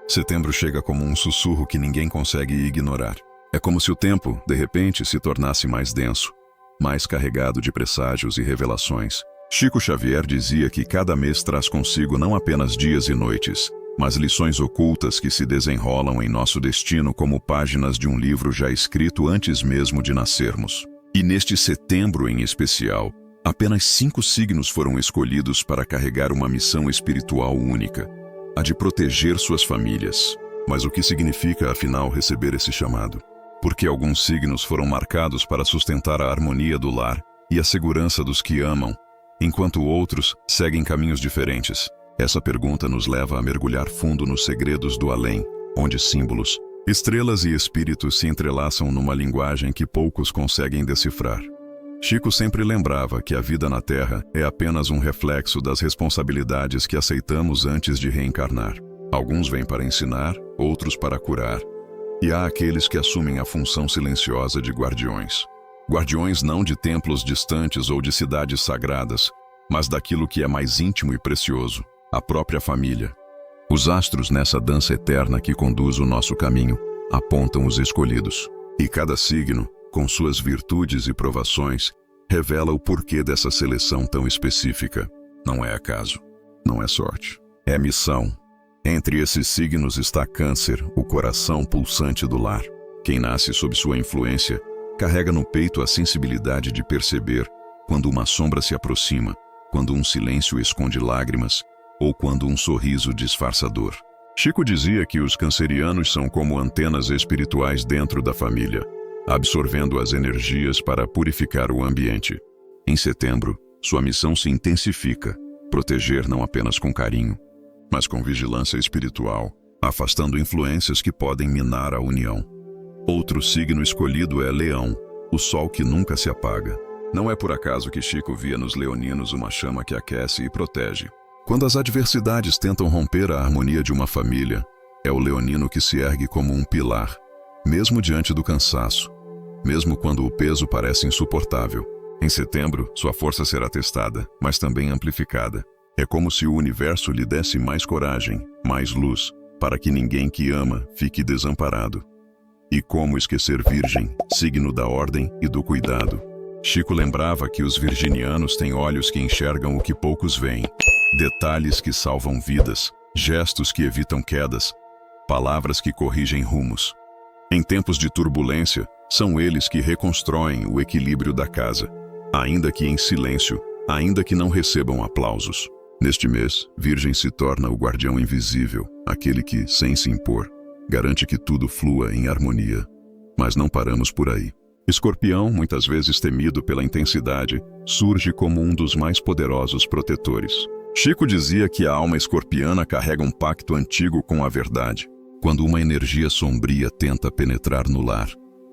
Setembro chega como um sussurro que ninguém consegue ignorar. É como se o tempo, de repente, se tornasse mais denso, mais carregado de presságios e revelações. Chico Xavier dizia que cada mês traz consigo não apenas dias e noites, mas lições ocultas que se desenrolam em nosso destino como páginas de um livro já escrito antes mesmo de nascermos. E neste setembro em especial, apenas 5 signos foram escolhidos para carregar uma missão espiritual única, a de proteger suas famílias. Mas o que significa, afinal, receber esse chamado? Porque alguns signos foram marcados para sustentar a harmonia do lar e a segurança dos que amam, enquanto outros seguem caminhos diferentes. Essa pergunta nos leva a mergulhar fundo nos segredos do além, onde símbolos, estrelas e espíritos se entrelaçam numa linguagem que poucos conseguem decifrar. Chico sempre lembrava que a vida na Terra é apenas um reflexo das responsabilidades que aceitamos antes de reencarnar. Alguns vêm para ensinar, outros para curar. E há aqueles que assumem a função silenciosa de guardiões. Guardiões não de templos distantes ou de cidades sagradas, mas daquilo que é mais íntimo e precioso, a própria família. Os astros nessa dança eterna que conduz o nosso caminho apontam os escolhidos. E cada signo, com suas virtudes e provações, revela o porquê dessa seleção tão específica. Não é acaso, não é sorte, é missão. Entre esses signos está Câncer, o coração pulsante do lar. Quem nasce sob sua influência carrega no peito a sensibilidade de perceber quando uma sombra se aproxima, quando um silêncio esconde lágrimas ou quando um sorriso disfarça dor. Chico dizia que os cancerianos são como antenas espirituais dentro da família, absorvendo as energias para purificar o ambiente. Em setembro, sua missão se intensifica, proteger não apenas com carinho, mas com vigilância espiritual, afastando influências que podem minar a união. Outro signo escolhido é Leão, o sol que nunca se apaga. Não é por acaso que Chico via nos leoninos uma chama que aquece e protege. Quando as adversidades tentam romper a harmonia de uma família, é o leonino que se ergue como um pilar, mesmo diante do cansaço, mesmo quando o peso parece insuportável. Em setembro, sua força será testada, mas também amplificada. É como se o universo lhe desse mais coragem, mais luz, para que ninguém que ama fique desamparado. E como esquecer Virgem, signo da ordem e do cuidado? Chico lembrava que os virginianos têm olhos que enxergam o que poucos veem, detalhes que salvam vidas, gestos que evitam quedas, palavras que corrigem rumos. Em tempos de turbulência, são eles que reconstroem o equilíbrio da casa, ainda que em silêncio, ainda que não recebam aplausos. Neste mês, Virgem se torna o guardião invisível, aquele que, sem se impor, garante que tudo flua em harmonia. Mas não paramos por aí. Escorpião, muitas vezes temido pela intensidade, surge como um dos mais poderosos protetores. Chico dizia que a alma escorpiana carrega um pacto antigo com a verdade. Quando uma energia sombria tenta penetrar no lar,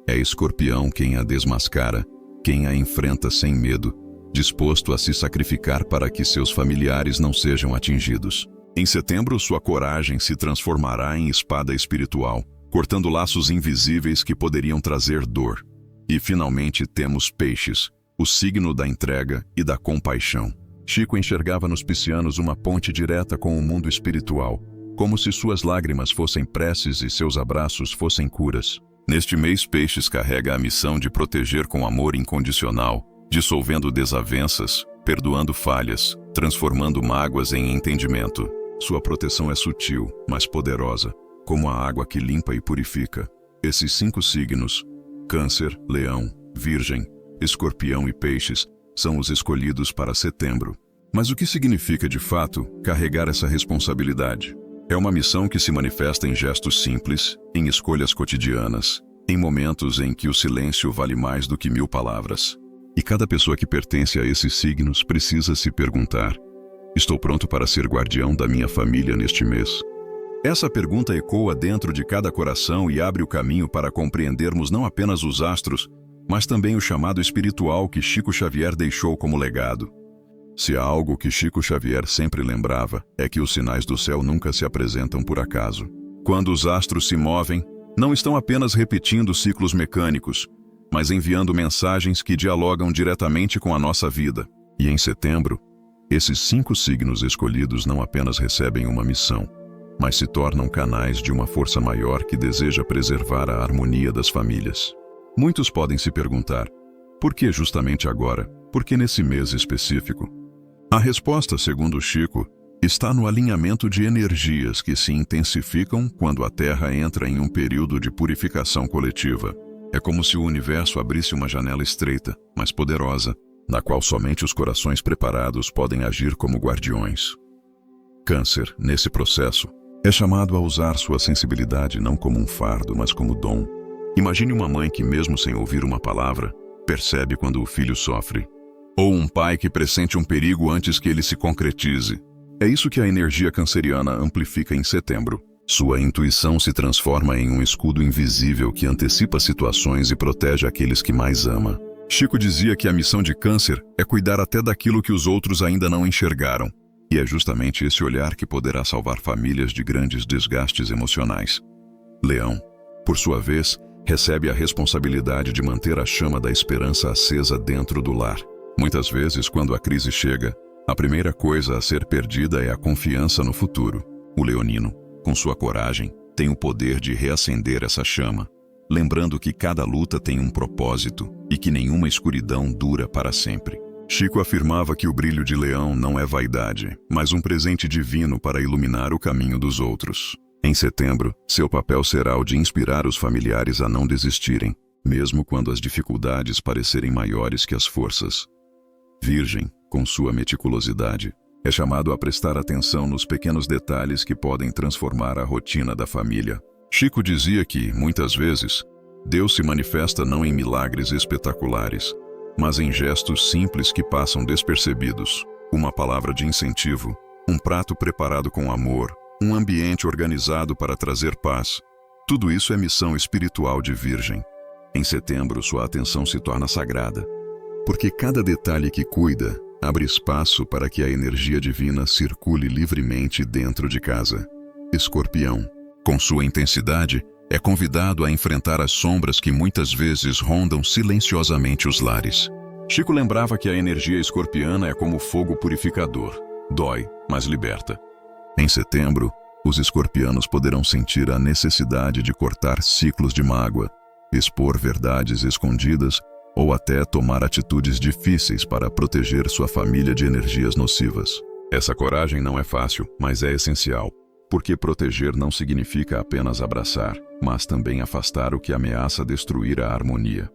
é Escorpião quem a desmascara, quem a enfrenta sem medo, disposto a se sacrificar para que seus familiares não sejam atingidos. Em setembro, sua coragem se transformará em espada espiritual, cortando laços invisíveis que poderiam trazer dor. E finalmente temos Peixes, o signo da entrega e da compaixão. Chico enxergava nos piscianos uma ponte direta com o mundo espiritual, como se suas lágrimas fossem preces e seus abraços fossem curas. Neste mês, Peixes carrega a missão de proteger com amor incondicional, dissolvendo desavenças, perdoando falhas, transformando mágoas em entendimento. Sua proteção é sutil, mas poderosa, como a água que limpa e purifica. Esses 5 signos, Câncer, Leão, Virgem, Escorpião e Peixes, são os escolhidos para setembro. Mas o que significa de fato carregar essa responsabilidade? É uma missão que se manifesta em gestos simples, em escolhas cotidianas, em momentos em que o silêncio vale mais do que 1000 palavras. E cada pessoa que pertence a esses signos precisa se perguntar: estou pronto para ser guardião da minha família neste mês? Essa pergunta ecoa dentro de cada coração e abre o caminho para compreendermos não apenas os astros, mas também o chamado espiritual que Chico Xavier deixou como legado. Se há algo que Chico Xavier sempre lembrava, é que os sinais do céu nunca se apresentam por acaso. Quando os astros se movem, não estão apenas repetindo ciclos mecânicos, mas enviando mensagens que dialogam diretamente com a nossa vida. E em setembro, esses 5 signos escolhidos não apenas recebem uma missão, mas se tornam canais de uma força maior que deseja preservar a harmonia das famílias. Muitos podem se perguntar, por que justamente agora? Por que nesse mês específico? A resposta, segundo Chico, está no alinhamento de energias que se intensificam quando a Terra entra em um período de purificação coletiva. É como se o universo abrisse uma janela estreita, mas poderosa, na qual somente os corações preparados podem agir como guardiões. Câncer, nesse processo, é chamado a usar sua sensibilidade não como um fardo, mas como dom. Imagine uma mãe que, mesmo sem ouvir uma palavra, percebe quando o filho sofre. Ou um pai que pressente um perigo antes que ele se concretize. É isso que a energia canceriana amplifica em setembro. Sua intuição se transforma em um escudo invisível que antecipa situações e protege aqueles que mais ama. Chico dizia que a missão de Câncer é cuidar até daquilo que os outros ainda não enxergaram. E é justamente esse olhar que poderá salvar famílias de grandes desgastes emocionais. Leão, por sua vez, recebe a responsabilidade de manter a chama da esperança acesa dentro do lar. Muitas vezes, quando a crise chega, a primeira coisa a ser perdida é a confiança no futuro. O leonino, com sua coragem, tem o poder de reacender essa chama, lembrando que cada luta tem um propósito e que nenhuma escuridão dura para sempre. Chico afirmava que o brilho de Leão não é vaidade, mas um presente divino para iluminar o caminho dos outros. Em setembro, seu papel será o de inspirar os familiares a não desistirem, mesmo quando as dificuldades parecerem maiores que as forças. Virgem, com sua meticulosidade, é chamado a prestar atenção nos pequenos detalhes que podem transformar a rotina da família. Chico dizia que, muitas vezes, Deus se manifesta não em milagres espetaculares, mas em gestos simples que passam despercebidos. Uma palavra de incentivo, um prato preparado com amor, um ambiente organizado para trazer paz. Tudo isso é missão espiritual de Virgem. Em setembro, sua atenção se torna sagrada, porque cada detalhe que cuida abre espaço para que a energia divina circule livremente dentro de casa. Escorpião, com sua intensidade, é convidado a enfrentar as sombras que muitas vezes rondam silenciosamente os lares. Chico lembrava que a energia escorpiana é como fogo purificador. Dói, mas liberta. Em setembro, os escorpianos poderão sentir a necessidade de cortar ciclos de mágoa, expor verdades escondidas ou até tomar atitudes difíceis para proteger sua família de energias nocivas. Essa coragem não é fácil, mas é essencial, porque proteger não significa apenas abraçar, mas também afastar o que ameaça destruir a harmonia.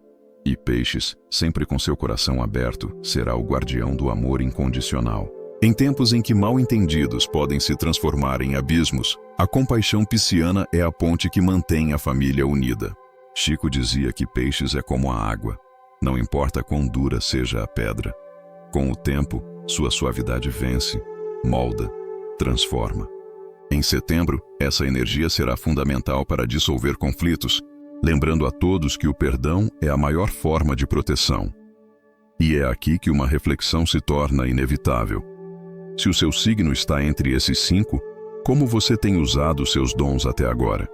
E Peixes, sempre com seu coração aberto, será o guardião do amor incondicional. Em tempos em que mal-entendidos podem se transformar em abismos, a compaixão pisciana é a ponte que mantém a família unida. Chico dizia que Peixes é como a água. Não importa quão dura seja a pedra. Com o tempo, sua suavidade vence, molda, transforma. Em setembro, essa energia será fundamental para dissolver conflitos, lembrando a todos que o perdão é a maior forma de proteção. E é aqui que uma reflexão se torna inevitável. Se o seu signo está entre esses 5, como você tem usado seus dons até agora?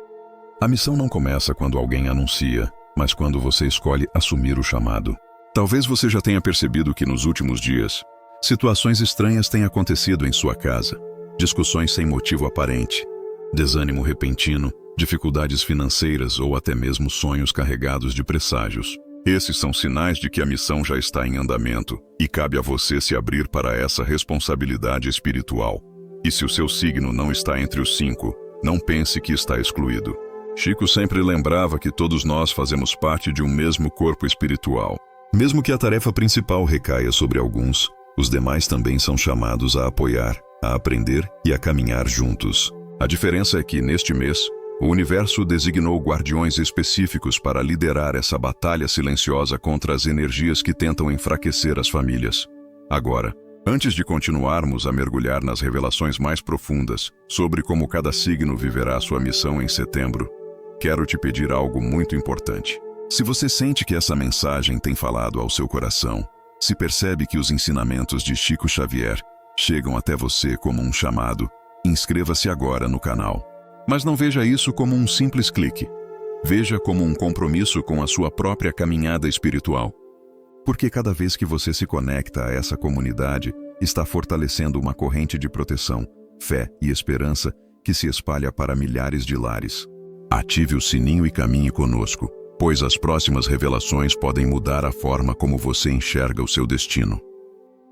A missão não começa quando alguém anuncia, mas quando você escolhe assumir o chamado. Talvez você já tenha percebido que nos últimos dias, situações estranhas têm acontecido em sua casa. Discussões sem motivo aparente, desânimo repentino, dificuldades financeiras ou até mesmo sonhos carregados de presságios. Esses são sinais de que a missão já está em andamento e cabe a você se abrir para essa responsabilidade espiritual. E se o seu signo não está entre os 5, não pense que está excluído. Chico sempre lembrava que todos nós fazemos parte de um mesmo corpo espiritual. Mesmo que a tarefa principal recaia sobre alguns, os demais também são chamados a apoiar, a aprender e a caminhar juntos. A diferença é que, neste mês, o universo designou guardiões específicos para liderar essa batalha silenciosa contra as energias que tentam enfraquecer as famílias. Agora, antes de continuarmos a mergulhar nas revelações mais profundas sobre como cada signo viverá sua missão em setembro, quero te pedir algo muito importante. Se você sente que essa mensagem tem falado ao seu coração, se percebe que os ensinamentos de Chico Xavier chegam até você como um chamado, inscreva-se agora no canal. Mas não veja isso como um simples clique. Veja como um compromisso com a sua própria caminhada espiritual. Porque cada vez que você se conecta a essa comunidade, está fortalecendo uma corrente de proteção, fé e esperança que se espalha para milhares de lares. Ative o sininho e caminhe conosco, pois as próximas revelações podem mudar a forma como você enxerga o seu destino.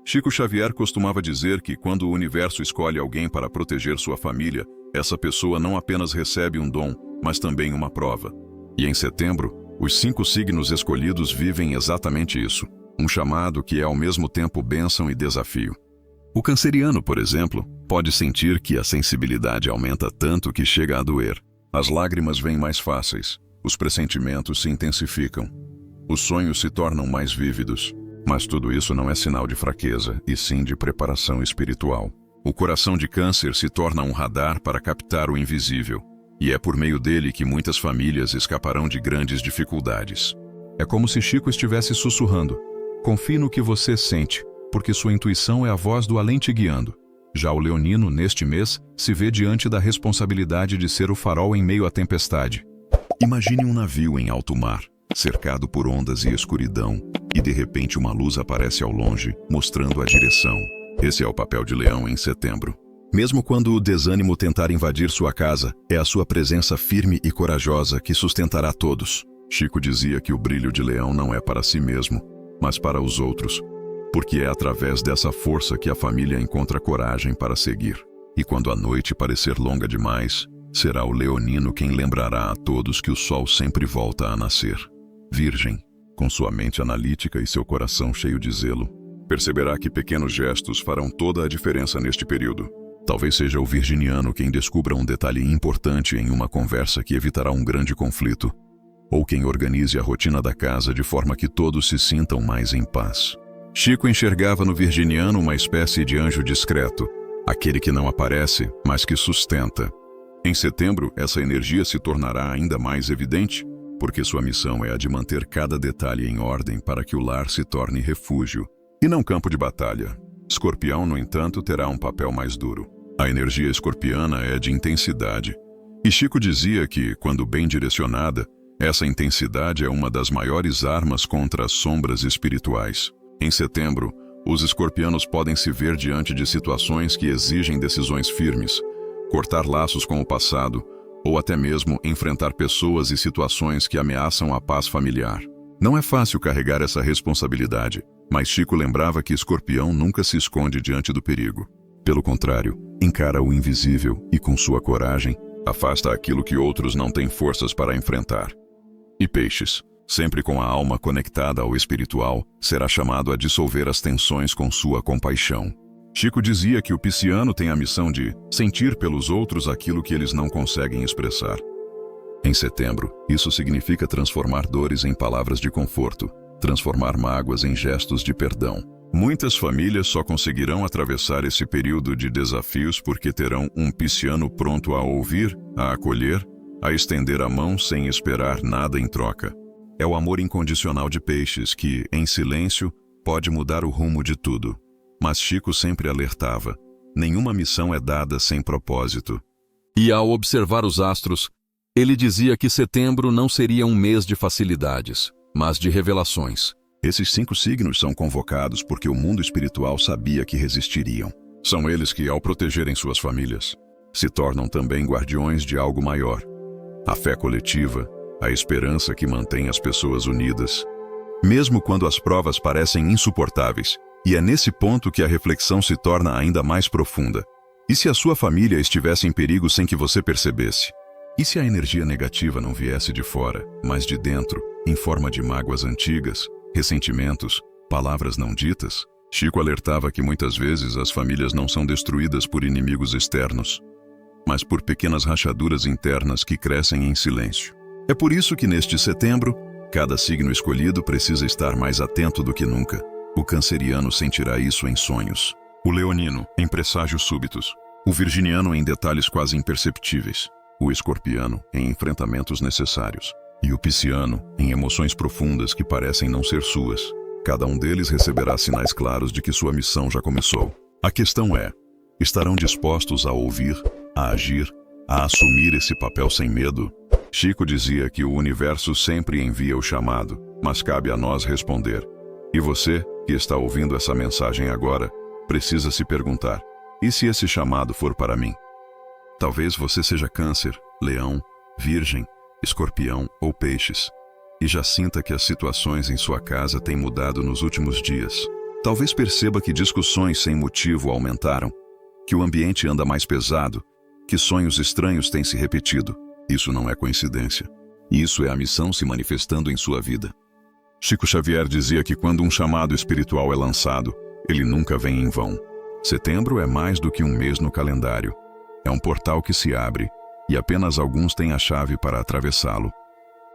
Chico Xavier costumava dizer que quando o universo escolhe alguém para proteger sua família, essa pessoa não apenas recebe um dom, mas também uma prova. E em setembro, os 5 signos escolhidos vivem exatamente isso, um chamado que é ao mesmo tempo bênção e desafio. O canceriano, por exemplo, pode sentir que a sensibilidade aumenta tanto que chega a doer. As lágrimas vêm mais fáceis, os pressentimentos se intensificam, os sonhos se tornam mais vívidos. Mas tudo isso não é sinal de fraqueza, e sim de preparação espiritual. O coração de Câncer se torna um radar para captar o invisível, e é por meio dele que muitas famílias escaparão de grandes dificuldades. É como se Chico estivesse sussurrando: confie no que você sente, porque sua intuição é a voz do além te guiando. Já o leonino, neste mês, se vê diante da responsabilidade de ser o farol em meio à tempestade. Imagine um navio em alto mar, cercado por ondas e escuridão, e de repente uma luz aparece ao longe, mostrando a direção. Esse é o papel de Leão em setembro. Mesmo quando o desânimo tentar invadir sua casa, é a sua presença firme e corajosa que sustentará todos. Chico dizia que o brilho de Leão não é para si mesmo, mas para os outros, porque é através dessa força que a família encontra coragem para seguir. E quando a noite parecer longa demais, será o leonino quem lembrará a todos que o sol sempre volta a nascer. Virgem, com sua mente analítica e seu coração cheio de zelo, perceberá que pequenos gestos farão toda a diferença neste período. Talvez seja o virginiano quem descubra um detalhe importante em uma conversa que evitará um grande conflito, ou quem organize a rotina da casa de forma que todos se sintam mais em paz. Chico enxergava no virginiano uma espécie de anjo discreto, aquele que não aparece, mas que sustenta. Em setembro, essa energia se tornará ainda mais evidente, porque sua missão é a de manter cada detalhe em ordem para que o lar se torne refúgio, e não campo de batalha. Escorpião, no entanto, terá um papel mais duro. A energia escorpiana é de intensidade, e Chico dizia que, quando bem direcionada, essa intensidade é uma das maiores armas contra as sombras espirituais. Em setembro, os escorpianos podem se ver diante de situações que exigem decisões firmes, cortar laços com o passado, ou até mesmo enfrentar pessoas e situações que ameaçam a paz familiar. Não é fácil carregar essa responsabilidade, mas Chico lembrava que Escorpião nunca se esconde diante do perigo. Pelo contrário, encara o invisível e, com sua coragem, afasta aquilo que outros não têm forças para enfrentar. E Peixes, sempre com a alma conectada ao espiritual, será chamado a dissolver as tensões com sua compaixão. Chico dizia que o pisciano tem a missão de sentir pelos outros aquilo que eles não conseguem expressar. Em setembro, isso significa transformar dores em palavras de conforto, transformar mágoas em gestos de perdão. Muitas famílias só conseguirão atravessar esse período de desafios porque terão um pisciano pronto a ouvir, a acolher, a estender a mão sem esperar nada em troca. É o amor incondicional de Peixes que, em silêncio, pode mudar o rumo de tudo. Mas Chico sempre alertava: nenhuma missão é dada sem propósito. E ao observar os astros, ele dizia que setembro não seria um mês de facilidades, mas de revelações. Esses 5 signos são convocados porque o mundo espiritual sabia que resistiriam. São eles que, ao protegerem suas famílias, se tornam também guardiões de algo maior. A fé coletiva, a esperança que mantém as pessoas unidas. Mesmo quando as provas parecem insuportáveis, e é nesse ponto que a reflexão se torna ainda mais profunda. E se a sua família estivesse em perigo sem que você percebesse? E se a energia negativa não viesse de fora, mas de dentro, em forma de mágoas antigas, ressentimentos, palavras não ditas? Chico alertava que muitas vezes as famílias não são destruídas por inimigos externos, mas por pequenas rachaduras internas que crescem em silêncio. É por isso que neste setembro, cada signo escolhido precisa estar mais atento do que nunca. O canceriano sentirá isso em sonhos, o leonino em presságios súbitos, o virginiano em detalhes quase imperceptíveis, o escorpiano em enfrentamentos necessários, e o pisciano em emoções profundas que parecem não ser suas. Cada um deles receberá sinais claros de que sua missão já começou. A questão é: estarão dispostos a ouvir, a agir, a assumir esse papel sem medo? Chico dizia que o universo sempre envia o chamado, mas cabe a nós responder. E você, que está ouvindo essa mensagem agora, precisa se perguntar: e se esse chamado for para mim? Talvez você seja Câncer, Leão, Virgem, Escorpião ou Peixes, e já sinta que as situações em sua casa têm mudado nos últimos dias. Talvez perceba que discussões sem motivo aumentaram, que o ambiente anda mais pesado, que sonhos estranhos têm se repetido. Isso não é coincidência. Isso é a missão se manifestando em sua vida. Chico Xavier dizia que quando um chamado espiritual é lançado, ele nunca vem em vão. Setembro é mais do que um mês no calendário. É um portal que se abre, e apenas alguns têm a chave para atravessá-lo.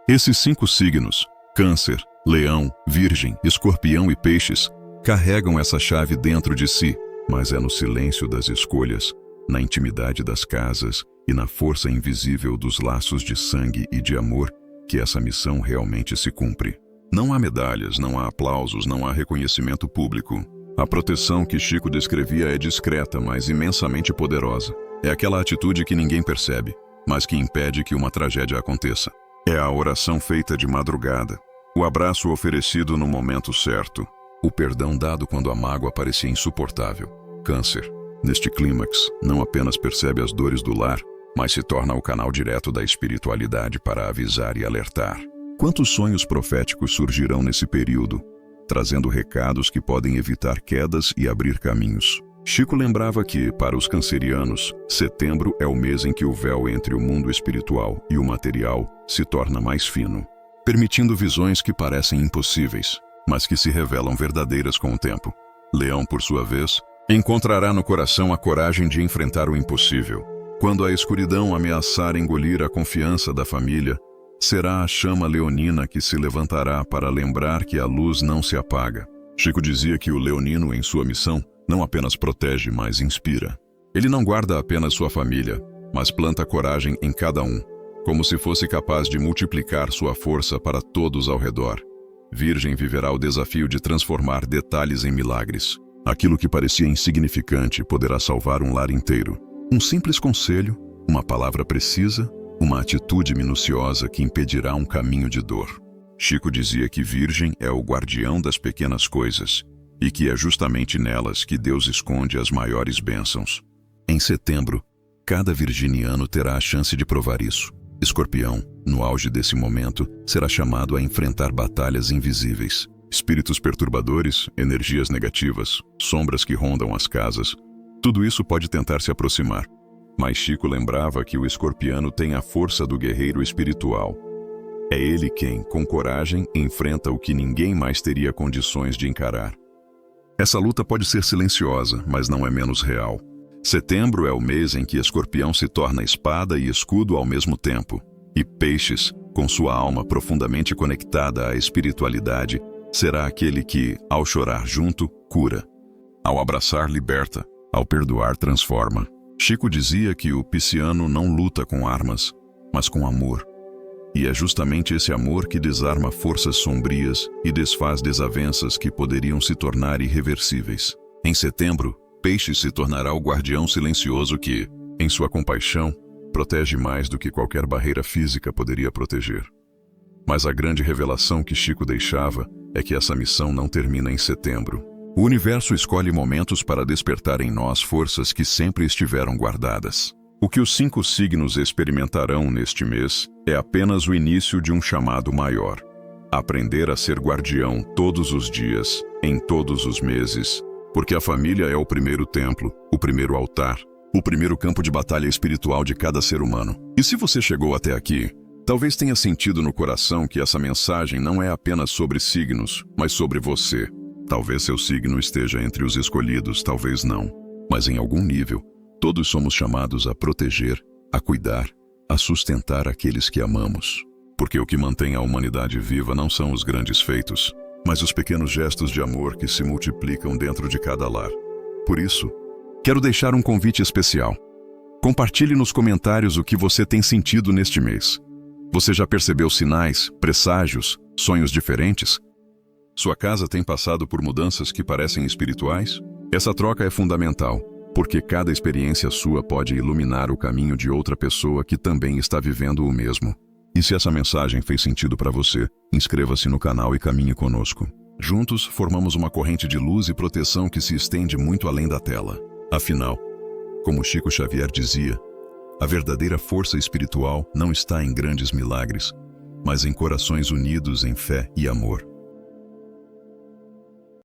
Esses 5 signos, Câncer, Leão, Virgem, Escorpião e Peixes, carregam essa chave dentro de si, mas é no silêncio das escolhas, na intimidade das casas e na força invisível dos laços de sangue e de amor que essa missão realmente se cumpre. Não há medalhas, não há aplausos, não há reconhecimento público. A proteção que Chico descrevia é discreta, mas imensamente poderosa. É aquela atitude que ninguém percebe, mas que impede que uma tragédia aconteça. É a oração feita de madrugada, o abraço oferecido no momento certo, o perdão dado quando a mágoa parecia insuportável. Câncer, neste clímax, não apenas percebe as dores do lar, mas se torna o canal direto da espiritualidade para avisar e alertar. Quantos sonhos proféticos surgirão nesse período, trazendo recados que podem evitar quedas e abrir caminhos? Chico lembrava que, para os cancerianos, setembro é o mês em que o véu entre o mundo espiritual e o material se torna mais fino, permitindo visões que parecem impossíveis, mas que se revelam verdadeiras com o tempo. Leão, por sua vez, encontrará no coração a coragem de enfrentar o impossível. Quando a escuridão ameaçar engolir a confiança da família, será a chama leonina que se levantará para lembrar que a luz não se apaga. Chico dizia que o leonino, em sua missão, não apenas protege, mas inspira. Ele não guarda apenas sua família, mas planta coragem em cada um, como se fosse capaz de multiplicar sua força para todos ao redor. Virgem viverá o desafio de transformar detalhes em milagres. Aquilo que parecia insignificante poderá salvar um lar inteiro. Um simples conselho, uma palavra precisa, uma atitude minuciosa que impedirá um caminho de dor. Chico dizia que Virgem é o guardião das pequenas coisas e que é justamente nelas que Deus esconde as maiores bênçãos. Em setembro, cada virginiano terá a chance de provar isso. Escorpião, no auge desse momento, será chamado a enfrentar batalhas invisíveis. Espíritos perturbadores, energias negativas, sombras que rondam as casas, tudo isso pode tentar se aproximar. Mas Chico lembrava que o escorpiano tem a força do guerreiro espiritual. É ele quem, com coragem, enfrenta o que ninguém mais teria condições de encarar. Essa luta pode ser silenciosa, mas não é menos real. Setembro é o mês em que Escorpião se torna espada e escudo ao mesmo tempo. E Peixes, com sua alma profundamente conectada à espiritualidade, será aquele que, ao chorar junto, cura. Ao abraçar, liberta. Ao perdoar, transforma. Chico dizia que o pisciano não luta com armas, mas com amor. E é justamente esse amor que desarma forças sombrias e desfaz desavenças que poderiam se tornar irreversíveis. Em setembro, Peixes se tornará o guardião silencioso que, em sua compaixão, protege mais do que qualquer barreira física poderia proteger. Mas a grande revelação que Chico deixava é que essa missão não termina em setembro. O universo escolhe momentos para despertar em nós forças que sempre estiveram guardadas. O que os 5 signos experimentarão neste mês é apenas o início de um chamado maior. Aprender a ser guardião todos os dias, em todos os meses, porque a família é o primeiro templo, o primeiro altar, o primeiro campo de batalha espiritual de cada ser humano. E se você chegou até aqui, talvez tenha sentido no coração que essa mensagem não é apenas sobre signos, mas sobre você. Talvez seu signo esteja entre os escolhidos, talvez não. Mas em algum nível, todos somos chamados a proteger, a cuidar, a sustentar aqueles que amamos. Porque o que mantém a humanidade viva não são os grandes feitos, mas os pequenos gestos de amor que se multiplicam dentro de cada lar. Por isso, quero deixar um convite especial. Compartilhe nos comentários o que você tem sentido neste mês. Você já percebeu sinais, presságios, sonhos diferentes? Sua casa tem passado por mudanças que parecem espirituais? Essa troca é fundamental, porque cada experiência sua pode iluminar o caminho de outra pessoa que também está vivendo o mesmo. E se essa mensagem fez sentido para você, inscreva-se no canal e caminhe conosco. Juntos, formamos uma corrente de luz e proteção que se estende muito além da tela. Afinal, como Chico Xavier dizia, A verdadeira força espiritual não está em grandes milagres, mas em corações unidos em fé e amor.